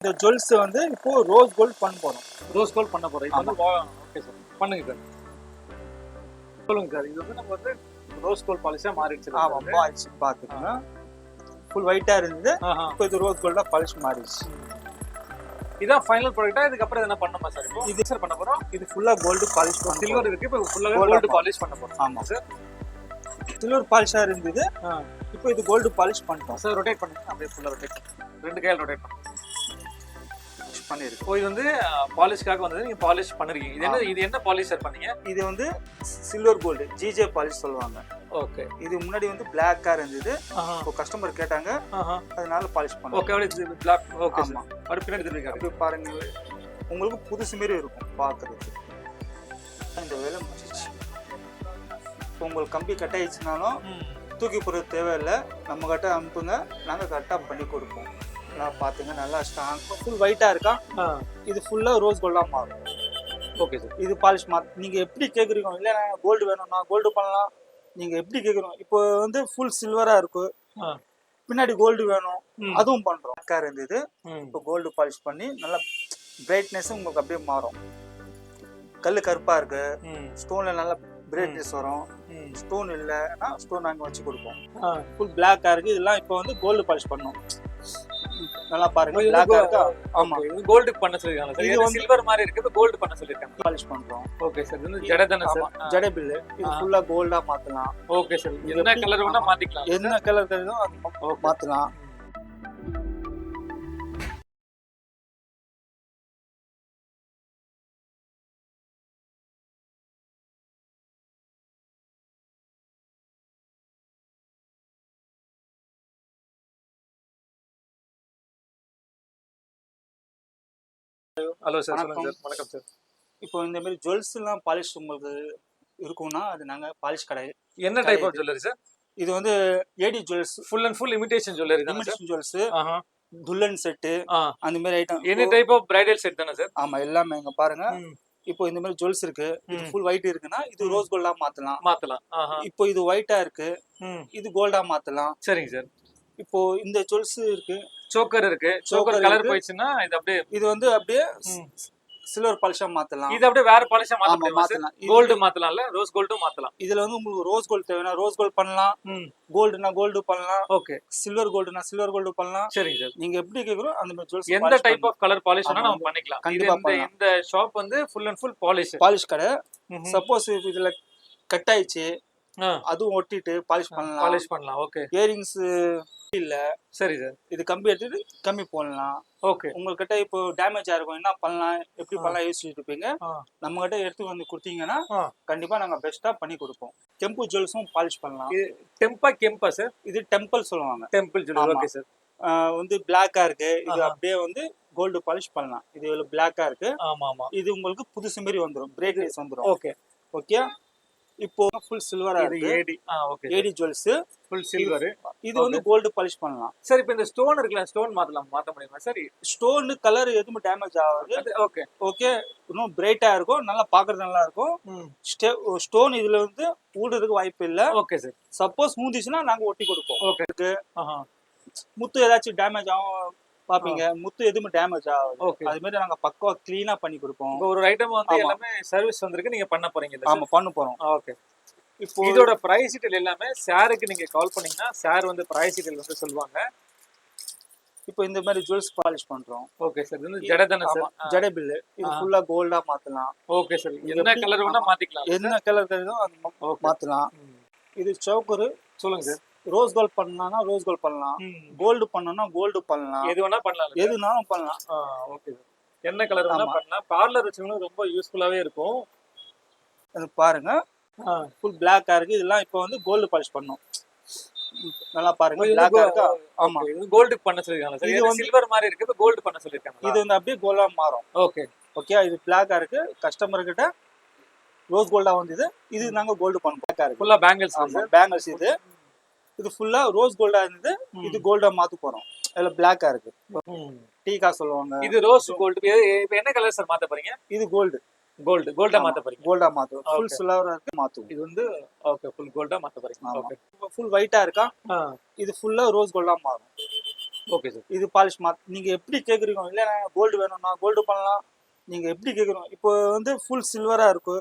இந்த ஜுவல்ஸ் வந்து இப்போ ரோஸ் கோல்ட் பண்ண போறோம். ரோஸ் கோல்ட் பண்ண போறோம். இப்போ வந்து ஓகே சார், பண்ணுங்க சார். சொல்லுங்க சார். இது வந்து நம்ம வந்து ரோஸ் கோல்ட் பாலிஷா மாறிடுச்சு. ஆமா, பாலிஷ் பாத்துக்கோங்க. ஃபுல் ஒயிட்டா இருந்தது, இப்போ இது ரோஸ் கோல்டா பாலிஷ் மாறிடுச்சு. இதான் ஃபைனல் ப்ராடக்ட்டா? இதுக்கு அப்புறம் என்ன பண்ணணுமா சார்? இப்போ இது சார் பண்ண போறோம். இது ஃபுல்லா கோல்டு பாலிஷ் பண்ண சில்வர் இருக்கு, இப்போ ஃபுல்லா கோல்டு பாலிஷ் பண்ண போறோம். ஆமா சார். சில்வர் பாலிஷா இருந்தது, இப்போ இது கோல்டு பாலிஷ் பண்ணிட்டோம் சார். ரொட்டேட் பண்ணுங்க, அப்படியே ஃபுல்லா ரொட்டேட் பண்ணுங்க. ரெண்டு கையால ரொட்டேட் பண்ணுங்க. பண்ணிருக்கு. ஓ, இது வந்து பாலிஷ்காக வந்தது. நீங்க பாலிஷ் பண்ணிருக்கீங்க. இது என்ன பாலிஷ் சார் பண்ணீங்க? இது வந்து சில்வர் கோல்டு ஜிஜே பாலிஷ் சொல்லுவாங்க. ஓகே. இது முன்னாடி வந்து பிளாக்கா இருந்தது, இப்போ கஸ்டமர் கேட்டாங்க, அதனால பாலிஷ் பண்ணோம். ஓகே, அப்படியே பிளாக். Okay sir. அப்படியே பின்னாடி திரும்பிங்க. அப்படியே பாருங்க, உங்களுக்கு புதுசு மாரி இருக்கும் பார்க்கறதுக்கு. இந்த வேலை முடிஞ்சிச்சு. இப்போ உங்களுக்கு கம்பி கட் ஆயிடுச்சுனாலும் தூக்கி போடுறது தேவையில்லை, நம்ம கிட்ட அனுப்புங்க, நாங்கள் கரெக்டாக பண்ணி கொடுப்போம். நல்லா பார்த்துங்க, நல்லா ஸ்ட்ராங் ஃபுல் ஒயிட்டாக இருக்கா. இது ஃபுல்லாக ரோஸ் கோல்டாக மாறும். Okay sir. இது பாலிஷ் நீங்கள் எப்படி கேட்குறீங்க? இல்லை நான் கோல்டு வேணும்னா கோல்டு பண்ணலாம், நீங்கள் எப்படி கேட்குறோம். இப்போ வந்து ஃபுல் சில்வராக இருக்கும், பின்னாடி கோல்டு வேணும், அதுவும் பண்ணுறோம். அக்கா இருந்தது, இப்போ கோல்டு பாலிஷ் பண்ணி நல்லா பிரைட்னஸ் உங்களுக்கு அப்படியே மாறும். கல் கருப்பாக இருக்கு, ஸ்டோனில் நல்லா பிரைட்னஸ் வரும். ஸ்டோன் இல்லைன்னா ஸ்டோன் நாங்கள் வச்சு கொடுப்போம். ஃபுல் பிளாக்காக இருக்குது, இதெல்லாம் இப்போ வந்து கோல்டு பாலிஷ் பண்ணோம். நல்லா பாருங்க, பிளாக்கா இருக்கா. ஆமா, இது கோல்ட் பண்ண சொல்லிருக்காங்க சார். இது சில்வர் மாதிரி இருக்கு, இப்போ கோல்ட் பண்ண சொல்லிருக்காங்க. பாலிஷ் பண்றோம். Okay sir. இது ஜடை தானே சார்? ஜடை பில். இது ஃபுல்லா கோல்டா மாத்தலாம். Okay sir. என்ன கலர் வேணா மாத்திக்கலாம். என்ன கலர் தெரியுதோ அது மாத்தலாம். ஹலோ சார், சொல்லுங்க சார். வணக்கம் சார். இப்போ இந்த மாதிரி ஜுவல்ஸ் எல்லாம் பாலிஷ் உங்களுக்கு இருக்கும்னா அது நாங்க பாலிஷ் கடை. என்ன டைப் ஆஃப் ஜுவல்லரி சார்? இது வந்து AD jewels, full and full imitation jewellery தான் சார். ஜுவல்ஸ், துல்லன் செட், அந்த மாதிரி item. Any type of bridal set தானே சார்? ஆமா, எல்லாமே இங்க பாருங்க. இப்போ இந்த மாதிரி ஜுவல்ஸ் இருக்கு, இது ஃபுல் ஒயிட் இருக்குன்னா இது ரோஸ் கோல்டா மாத்தலாம். இப்போ இது ஒயிட்டா இருக்கு, இது கோல்டா மாத்தலாம். சரிங்க சார். இப்போ இந்த ஜுவல்ஸ் இருக்கு, சோக்கர் இருக்கு. சோக்கர் கலர் போயிடுச்சுன்னா இது அப்படியே இது வந்து அப்படியே சில்வர் பாலிஷா மாத்தலாம். இது அப்படியே வேற பாலிஷா மாத்தலாம். கோல்டு மாத்தலாம்ல, ரோஸ் கோல்டும் மாத்தலாம். இதுல வந்து உங்களுக்கு ரோஸ் கோல்ட் தேவைனா ரோஸ் கோல்ட் பண்ணலாம், கோல்டுனா கோல்டு பண்ணலாம். ஓகே. சில்வர் கோல்டுனா சில்வர் கோல்டு பண்ணலாம். சரிங்க சார். நீங்க எப்படி கேக்குறோம் அந்த மாதிரி ஜுவல்ஸ் எந்த டைப் ஆஃப் கலர் பாலிஷ் வேணா நம்ம பண்ணிக்கலாம். கண்டிப்பா இந்த ஷாப் வந்து ஃபுல் அண்ட் ஃபுல் பாலிஷ் கடை. சப்போஸ் இதுல கட் ஆயிடுச்சு, அதுவும் ஒட்டிட்டு பாலிஷ் பண்ணலாம். ஓகே. இயரிங்ஸ் இல்ல, சரி சார், இது கம்பி எடுத்துட்டு கம்மி போடலாம். ஓகே. உங்ககிட்ட இப்போ டேமேஜ் ஆயிருக்கும், என்ன பண்ணலாம், எப்படி பண்ணலாம் யோசிச்சுட்டு இருப்பீங்க. நம்ம கிட்ட எடுத்து வந்து கொடுத்தீங்கன்னா கண்டிப்பா நாங்க பெஸ்டா பண்ணி கொடுப்போம். டெம்பிள் ஜுவல்ஸும் பாலிஷ் பண்ணலாம். கெம்பா சார்? இது டெம்பிள் சொல்லுவாங்க. Temple jewel. Okay sir. வந்து பிளாக்கா இருக்கு, இது அப்படியே வந்து கோல்டு பாலிஷ் பண்ணலாம். இது பிளாக்கா இருக்கு. ஆமா. இது உங்களுக்கு புதுசு மாதிரி வந்துரும், பிரைட்னஸ் வந்துரும். ஓகே. ஓகே. இப்போ ஃபுல் சில்வரா இருக்கு. ஏடி. ஓகே. ஏடி ஜுவல்ஸ் ஃபுல் சில்வர். இது வந்து கோல்டு பாலிஷ் பண்ணலாம். சார், இப்போ இந்த ஸ்டோன் இருக்குல, ஸ்டோன் மாத்த முடியுமா சார்? ஸ்டோன் கலர் எதுவும் டேமேஜ் ஆகாது. ஓகே. ஓகே. இன்னும் பிரைட்டா இருக்கும், நல்லா பாக்குறது நல்லா இருக்கும். ஸ்டோன் இதுல வந்து ஊடுறதுக்கு வாய்ப்பு இல்ல. Okay sir. சப்போஸ் மூந்துச்சுன்னா நாங்க ஒட்டி கொடுப்போம். ஓகே. முத்து ஏதாச்சும் டேமேஜ் ஆகும் பாப்பீங்க, முத்து எதுவும் டேமேஜ் ஆகும். ஓகே. அது மாதிரி நாங்க பக்கவா கிளீனா பண்ணி கொடுப்போம். ஒரு ஐட்டம் வந்து எல்லாமே சர்வீஸ் வந்திருக்கு, நீங்க பண்ண போறீங்க. ஆமா, பண்ண போறோம். ஓகே. இப்போ இதோட பிரைஸ் டீடைல் எல்லாமே சாருக்கு நீங்க கால் பண்ணீங்கன்னா சார் வந்து பிரைஸ் டீடைல் வந்து சொல்லுவாங்க. இப்போ இந்த மாதிரி ஜுவல்ஸ் பாலிஷ் பண்றோம். Okay sir. இது ஜடை தானே சார்? ஜடை பில். இது ஃபுல்லா கோல்டா மாத்தலாம். Okay sir. என்ன கலர் வேணா மாத்திக்கலாம். என்ன கலர் தெரியுதோ அது மாத்தலாம். இது சோக்கர். சொல்லுங்க சார். ரோஸ் கோல்ட் பண்ணனா ரோஸ் கோல்ட் பண்ணலாம், கோல்டு பண்ணனா கோல்டு பண்ணலாம். எது வேணா பண்ணலாம். எதுனாலும் பண்ணலாம். Okay sir. என்ன கலர் வேணா பண்ணலாம். பார்லர் வச்சவங்களுக்கு ரொம்ப யூஸ்ஃபுல்லாவே இருக்கும். அது பாருங்க, ஃபுல் பிளாக்கா இருக்கு. இதெல்லாம் இப்போ வந்து கோல்டு பாலிஷ் பண்ணோம். நல்லா பாருங்க, பிளாக்கா இருக்கா. ஆமா, இது கோல்டு பண்ண சொல்லிருக்காங்க சார். இது சில்வர் மாதிரி இருக்கு, இப்போ கோல்டு பண்ண சொல்லிருக்காங்க. இது வந்து அப்படியே கோல்டா மாறும். ஓகே. ஓகே. இது பிளாக்கா இருக்கு, கஸ்டமர் கிட்ட ரோஸ் கோல்டா வந்தது. இது நாங்க கோல்டு பண்ணோம். பிளாக்கா இருக்கு, ஃபுல்லா பேங்கிள்ஸ். பேங்கிள்ஸ். இது ஃபுல்லா ரோஸ் கோல்டா இருந்தது, இது கோல்டா மாத்து போறோம். இதுல பிளாக்கா இருக்கு, டீகா சொல்லுவாங்க. இது ரோஸ் கோல்டு. இப்போ என்ன கலர் சார் மாத்த போறீங்க? இது கோல்டா மாத்த போறீங்க. கோல்டா மாத்துவோம். ஃபுல் சில்வரா இருக்கு, மாத்துவோம். இது வந்து ஓகே, ஃபுல் கோல்டா மாத்த போறீங்க. ஓகே. ஃபுல் ஒயிட்டா இருக்கா. இது ஃபுல்லா ரோஸ் கோல்டா மாறும். Okay sir. இது பாலிஷ் நீங்க எப்படி கேக்குறீங்க, இல்ல கோல்டு வேணும்னா கோல்டு பண்ணலாம். நீங்க எப்படி கேக்குறீங்க, இப்போ வந்து ஃபுல் சில்வரா இருக்கு,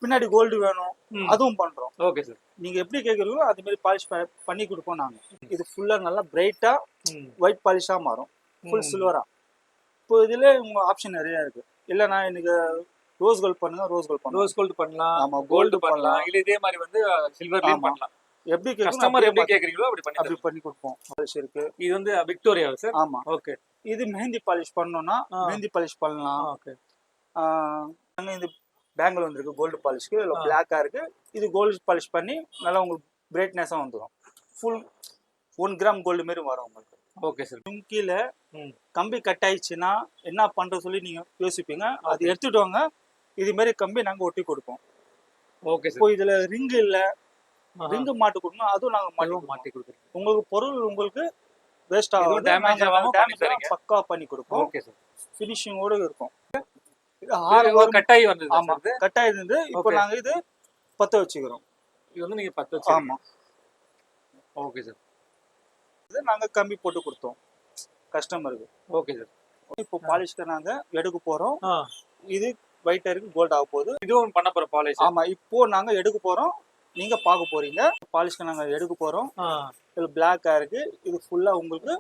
பின்னாடி கோல்டு வேணும், அதுவும் பண்றோம். Okay sir. நீங்க எப்படி கேக்குறீங்களோ அது மாதிரி பாலிஷ் பண்ணி கொடுப்போம் நாங்க. இது ஃபுல்லா நல்லா பிரைட்டா ஒயிட் பாலிஷா மாறும், ஃபுல் சில்வரா. இப்போ இதுல உங்க ஆப்ஷன் நிறைய இருக்கு. இல்ல நான் எனக்கு ரோஸ் கோல்ட் பண்ணுங்க, ரோஸ் கோல்ட் பண்ணலாம். ரோஸ் கோல்ட் பண்ணலாம், ஆமா, கோல்டு பண்ணலாம், இல்ல இதே மாதிரி வந்து சில்வர்லயும் பண்ணலாம். எப்படி கஸ்டமர் எப்படி கேக்குறீங்களோ அப்படி பண்ணி கொடுப்போம். பாலிஷ் இருக்கு. இது வந்து விக்டோரியா சார். ஆமா. ஓகே. இது மெஹந்தி பாலிஷ் பண்ணனும்னா மெஹந்தி பாலிஷ் பண்ணலாம். ஓகே. நாங்க இந்த பேங்கிள் வந்திருக்கு கோல்டு பாலிஷ்க்கு, இல்ல பிளாக்கா இருக்கு. இது கோல்டு பாலிஷ் பண்ணி நல்லா உங்களுக்கு பிரைட்னஸா வந்துரும். ஃபுல் 1 கிராம் கோல்டு மாதிரி வரும் உங்களுக்கு. Okay sir. கீழே கம்பி கட் ஆயிடுச்சுன்னா என்ன பண்றது சொல்லி நீங்க யோசிப்பீங்க. அது எடுத்துட்டு வாங்க, இது மாதிரி கம்பி நாங்க ஒட்டி கொடுப்போம். Okay sir. இப்போ இதுல ரிங் இல்ல, ரிங் மாட்டு கொடுக்கணும், அதுவும் நாங்க மாட்டி கொடுக்குறோம். உங்களுக்கு பொருள் உங்களுக்கு வேஸ்ட் ஆகும், டேமேஜ் ஆகாம பக்கா பண்ணி கொடுப்போம். Okay sir. ஃபினிஷிங்கோட இருக்கும். கட்டாயி வந்தது. ஆமா, கட்டாயி இருந்து இப்போ நாங்க இது பத்த வச்சுக்கிறோம். இது வந்து நீங்க பத்த வச்சு. ஆமா. Okay sir. இது நாங்க கம்பி போட்டு கொடுத்தோம் கஸ்டமருக்கு. Okay sir. இப்போ பாலிஷ்க்கு நாங்க எடுக்க போறோம். இது ஒயிட்டா இருக்கு, கோல்ட் ஆக போகுது. இதுவும் பண்ண போற பாலிஷ். ஆமா, இப்போ நாங்க எடுக்க போறோம், நீங்க பார்க்க போறீங்க. பாலிஷ்க்கு நாங்க எடுக்க போறோம். இது பிளாக்கா இருக்கு, இது ஃபுல்லா உங்களுக்கு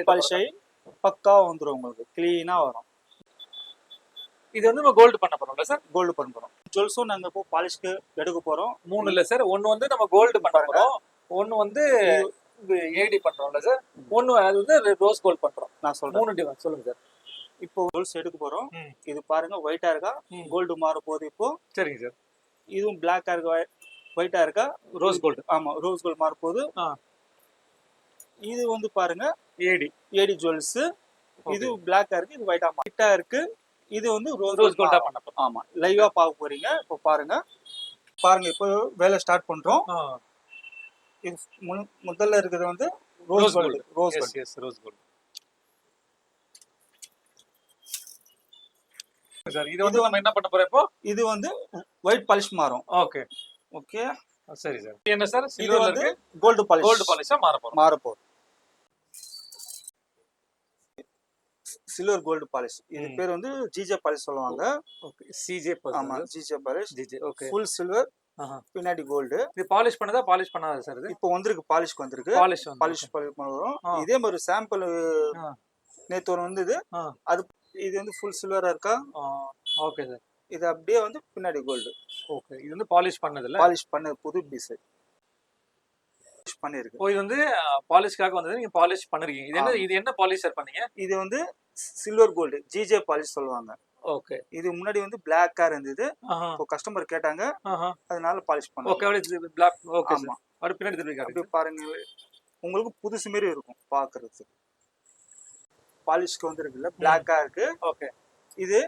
பாலிஷ் ஆகி பக்கா வந்துரும், உங்களுக்கு கிளீனா வரும். இது வந்து நம்ம கோல்டு பண்ண போறோம்ல சார்? கோல்டு பண்ண போறோம். ஜுவல்ஸும் நாங்க இப்போ பாலிஷ்க்கு எடுக்க போறோம். 3 இல்ல சார். ஒன்னு வந்து நம்ம கோல்டு பண்ண போறோம், ஒன்னு வந்து ஏடி பண்றோம்ல சார், ஒன்னு அது வந்து ரோஸ் கோல்ட் பண்றோம். நான் சொல்றேன் 3 டிஃபரன்ஸ் சொல்லுங்க சார். இப்போ ஜுவல்ஸ் எடுக்க போறோம். இது பாருங்க ஒயிட்டா இருக்கா, கோல்டு மாற போகுது இப்போ. சரிங்க சார். இதுவும் பிளாக்கா இருக்கா, ஒயிட்டா இருக்கா, ரோஸ் கோல்ட். ஆமா, ரோஸ் கோல்ட் மாற போகுது. இது வந்து பாருங்க ஏடி ஜுவல்ஸ். இது பிளாக்கா இருக்கு, இது ஒயிட்டா இருக்கு. இது வந்து ரோஸ் கோல்டா பண்ண போறோம். ஆமா, லைவா பார்க்க போறீங்க. இப்போ பாருங்க இப்போ வேலை ஸ்டார்ட் பண்றோம். இது முதல்ல இருக்குது வந்து rose gold. Yes, rose gold sir. இது வந்து நம்ம என்ன பண்ண போறோம் இப்போ? இது வந்து ஒயிட் பாலிஷ் மாறும். ஓகே ஓகே, சரி சார். என்ன சார்? இது வந்து கோல்டு பாலிஷா மாற போகுது. Silver gold polish. இது பேர் வந்து ஜிஜே பாலிஷ் சொல்லுவாங்க. Okay, CJ polish. ஆமா, GJ polish. GJ. Okay. Full silver, பின்னாடி கோல்டு. இது பாலிஷ் பண்ணதா பாலிஷ் பண்ணாதா சார்? இது இப்போ வந்திருக்கு, பாலிஷ்க்கு வந்திருக்கு. பாலிஷ் பண்ணுறோம். இதே மாதிரி சாம்பிள் நேத்து ஒரு வந்தது. அது இது வந்து ஃபுல் சில்வரா இருக்கா? Okay sir. இது அப்படியே வந்து பின்னாடி கோல்டு. ஓகே. இது வந்து பாலிஷ் பண்ணதுல பாலிஷ் பண்ண புது பீஸ் பண்ணிருக்கு. இது வந்து பாலிஷ்காக வந்தது, நீங்க பாலிஷ் பண்ணிருக்கீங்க. இது என்ன பாலிஷ் சார் பண்ணீங்க? இது வந்து சில்வர் கோல்டு ஜிஜே பாலிஷ் சொல்லுவாங்க. ஓகே. இது முன்னாடி வந்து பிளாக்கா இருந்தது. இப்போ கஸ்டமர் கேட்டாங்க, அதனால பாலிஷ் பண்ணோம். ஓகே, அப்படியே பிளாக். Okay sir. அப்படியே பின்னாடி திருப்பி அப்படியே பாருங்க, உங்களுக்கு புதுசு மாதிரி இருக்கும் பாக்குறதுக்கு. பாலிஷ்க்கு வந்து இருக்குல்ல, பிளாக்கா இருக்கு. ஓகே. இது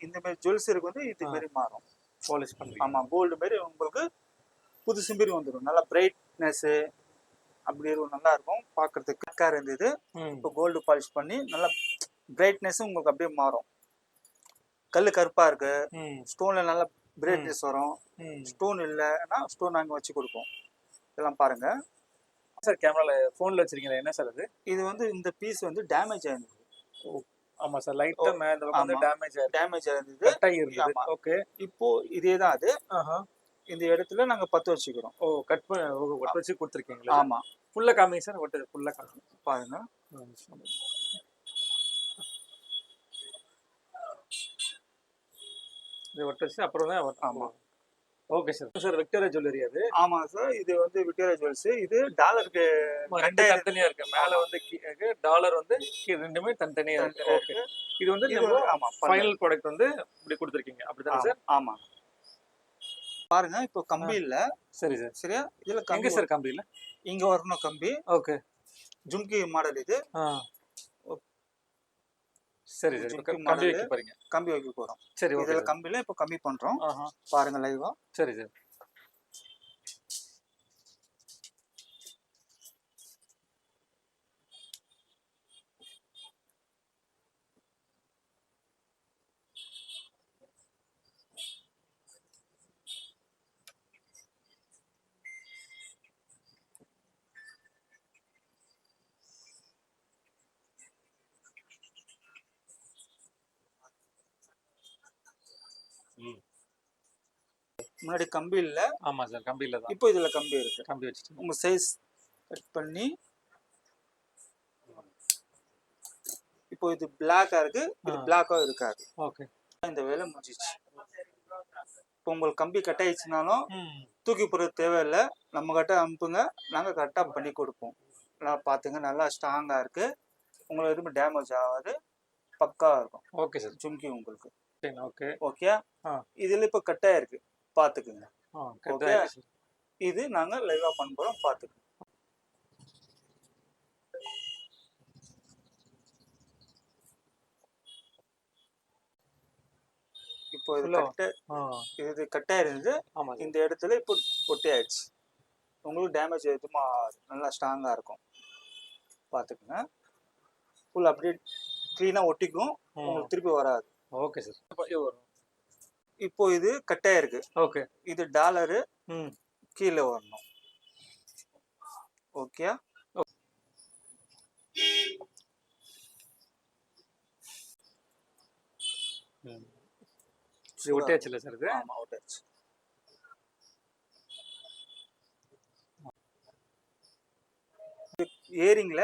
இந்த மாதிரி ஜுவல்ஸ் இருக்கு வந்து இது மாதிரி மாறும், பாலிஷ் பண்ணி. ஆமா, கோல்டு மாதிரி உங்களுக்கு புதுசு மாதிரி வந்துடும். நல்லா பிரைட்னஸ் அப்படி இருக்கும், நல்லா இருக்கும் பாக்குறதுக்கு. பிளாக்கா இருந்தது, இப்போ கோல்டு பாலிஷ் பண்ணி நல்லா பிரைட்னஸ் உங்களுக்கு அப்படியே மாறும். கல்லு கருப்பா இருக்கு, ஸ்டோன்ல நல்லா பிரைட்னஸ் வரும். ஸ்டோன் இல்லைன்னா ஸ்டோன் நாங்க வச்சு கொடுப்போம். இதெல்லாம் பாருங்க சார். கேமரால போன்ல வச்சிருக்கீங்க, என்ன சார் அது? இது வந்து இந்த பீஸ் வந்து டேமேஜ் ஆயிருந்தது. ஆமா சார், லைட்டா மேல வந்து டேமேஜ் ஆயிருந்தது, கட் ஆகி இருந்தது. ஓகே. இப்போ இதே தான் அது. இந்த இடத்துல நாங்க பத்து வச்சுக்கிறோம். கட் ஒட்ட வச்சு கொடுத்துருக்கீங்களா? ஆமா. ஃபுல்லா காமிங்க சார். ஃபுல்லா காமிங்க பாருங்க. இது ஒட்ட வச்சு அப்புறம் தான். ஆமா. Okay sir. Sir Victoria jewellery அது? ஆமா சார், இது வந்து விக்டோரியா ஜுவல்ஸ். இது டாலருக்கு தனித்தனியா இருக்கு. மேல வந்து டாலர் வந்து ரெண்டுமே தனித்தனியா இருக்கு. ஓகே. இது வந்து நம்ம ஃபைனல் ப்ராடக்ட் வந்து இப்படி கொடுத்துருக்கீங்க, அப்படிதானே சார்? ஆமா. பாருங்க, இப்போ கம்பி இல்ல. சரி சார். சரியா? இதுல எங்க சார் கம்பி இல்ல? இங்க வரணும் கம்பி. ஓகே. ஜும்கி மாடல் இது. சரி சரி. கம்பி வைக்க போறீங்க? கம்பி வைக்க போறோம். சரி, ஓகே. இதுல கம்பில இப்போ கம்மி பண்றோம். பாருங்க லைவா. சரி சார். முன்னாடி கம்பி இல்ல, ஆமா சார், கம்பியில தான். இப்போ இதுல கம்பி இருக்கு. கம்பி வச்சுட்டு உங்க சைஸ் கட் பண்ணி, இப்போ இது பிளாக்கா இருக்கு, இது பிளாக்கா இருக்காது. ஓகே. இந்த வேலை முடிஞ்சிச்சு. இப்போ உங்களுக்கு கம்பி கட் ஆயிடுச்சுனாலும் தூக்கி போடுறது தேவையில்லை, நம்ம கிட்ட அனுப்புங்க, நாங்க கரெக்டா பண்ணி கொடுப்போம். நல்லா பாத்துங்க, நல்லா ஸ்ட்ராங்கா இருக்கு, உங்களுக்கு எதுவுமே டேமேஜ் ஆகாது, பக்கா இருக்கும். Okay sir. ஜும்கி உங்களுக்கு ஓகே. ஓகே. இதுல இப்ப கட் ஆயிருக்கு, பாத்துக்குங்க. ஓகே, இது நாங்க லைவா பண்ண போறோம், பாத்துக்குங்க. இப்போ இது கட் ஆயிருந்தது, இந்த இடத்துல இப்போ ஒட்டி ஆயிடுச்சு. உங்களுக்கு டேமேஜ் எதுவுமா நல்லா ஸ்ட்ராங்கா இருக்கும், பாத்துக்குங்க. ஃபுல் அப்படியே கிளீனா ஒட்டிக்கும், உங்களுக்கு திருப்பி வராது. Okay sir. இப்போ இது கட் ஆயிருக்கு. ஓகே. இது டாலரு கீழே வரணும். ஓகே. ஒட்டியாச்சு இல்ல சார் இது? ஆமா, ஒட்டியாச்சு. ஏரிங்ல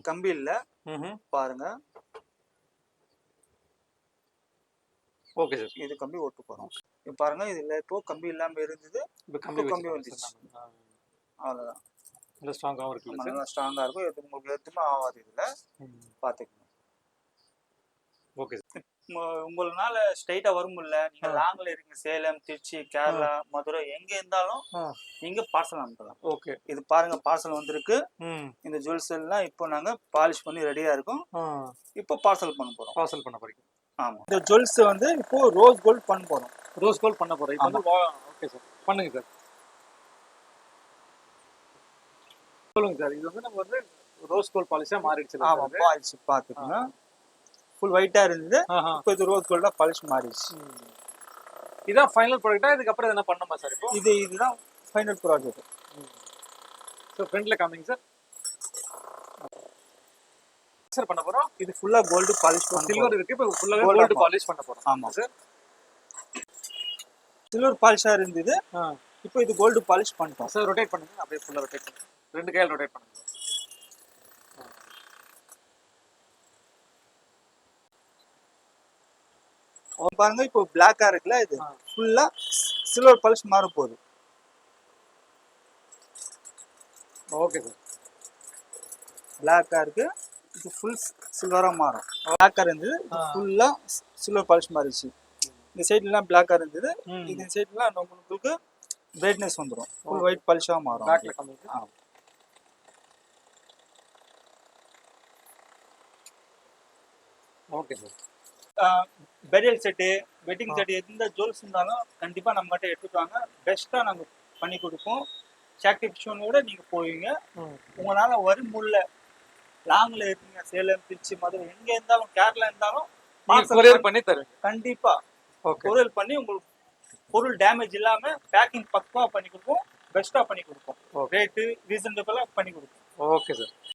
கம்பி இல்ல, பாருங்க. Okay sir. இது கம்பி ஒட்டு போறோம். இப்போ பாருங்க, இதுல இப்போ கம்பி இல்லாம இருந்தது, இப்போ கம்பி வந்துச்சு. அவ்வளவுதான். நல்ல ஸ்ட்ராங்காவும் இருக்கு. நல்லா ஸ்ட்ராங்கா இருக்கும், எது உங்களுக்கு எதுவுமே ஆகாது. இதுல பாத்துக்கணும். ஓகே. உங்களால ஸ்ட்ரைட்டா வர முடியல, நீங்க லாங்ல இருக்கீங்க, சேலம், திருச்சி, கேரளா, மதுரை, எங்க இருந்தாலும் நீங்க பார்சல் அனுப்பலாம். ஓகே. இது பாருங்க, பார்சல் வந்திருக்கு. இந்த ஜுவல்ஸ் எல்லாம் இப்போ நாங்க பாலிஷ் பண்ணி ரெடியா இருக்கோம். இப்போ பார்சல் பண்ண போறோம். பார்சல் பண்ண போறீங்க? ஆமா. இந்த ஜுவல்ஸ் வந்து இப்போ ரோஸ் கோல்ட் பண்ண போறோம். ரோஸ் கோல்ட் பண்ண போறோம். இப்போ வந்து ஓகே சார், பண்ணுங்க சார். சொல்லுங்க சார். இது வந்து நம்ம வந்து ரோஸ் கோல்ட் பாலிஷா மாறிடுச்சு. ஆமா, பாலிஷ் பாத்துக்கங்க. ஃபுல் ஒயிட்டா இருந்தது, இப்போ இது ரோஸ் கோல்டா பாலிஷ் மாறிடுச்சு. இதான் ஃபைனல் ப்ராடக்ட்டா? இதுக்கு அப்புறம் என்ன பண்ணணுமா சார்? இப்போ இதுதான் ஃபைனல் ப்ராடக்ட். சார் ஃப்ரண்ட்ல காமிங்க சார். சார் பண்ண போறோம். இது ஃபுல்லா கோல்ட் பாலிஷ் பண்ண சில்வர் இருக்கு, இப்போ ஃபுல்லா கோல்ட் பாலிஷ் பண்ண போறோம். ஆமா சார். சில்வர் பாலிஷா இருந்தது, இப்போ இது கோல்ட் பாலிஷ் பண்ணிட்டோம். சார் ரொட்டேட் பண்ணுங்க, அப்படியே ஃபுல்லா ரொட்டேட் பண்ணுங்க. ரெண்டு கையால ரொட்டேட் பண்ணுங்க. பாருங்க, இப்போ பிளாக்கா இருக்குல்ல, இது ஃபுல்லா சில்வர் பாலிஷ் மாற போகுது. Okay sir. பிளாக்கா இருக்கு, இது ஃபுல் சில்வரா மாறும். பிளாக்கா இருந்தது, ஃபுல்லா சில்வர் பாலிஷ் மாறிடுச்சு. இந்த சைட்லாம் பிளாக்கா இருந்தது, இந்த சைட்லாம் உங்களுக்கு பிரைட்னஸ் வந்துடும், ஃபுல் ஒயிட் பாலிஷா மாறும். பேக்ல காமிங்க. Okay sir. Burial set, wedding set, எந்த ஜுவல்ஸ் இருந்தாலும் கண்டிப்பா நம்ம கிட்ட எடுத்துட்டு வாங்க. பெஸ்டா நாங்க பண்ணி கொடுப்போம். சாக்டிஃபிகேஷனோட நீங்க போவீங்க. உங்களால வர முடியல, லாங்ல இருக்கீங்க, சேலம், திருச்சி, மதுரை, எங்க இருந்தாலும், கேரளா இருந்தாலும் கொரியர் பண்ணி தருவீங்க. கண்டிப்பா கொரியர் பண்ணி உங்களுக்கு பொருள் டேமேஜ் இல்லாம பேக்கிங் பக்கவா பண்ணி கொடுப்போம், பெஸ்டா பண்ணி கொடுப்போம். ரேட்டு ரீசனபிளா பண்ணி கொடுப்போம். Okay sir.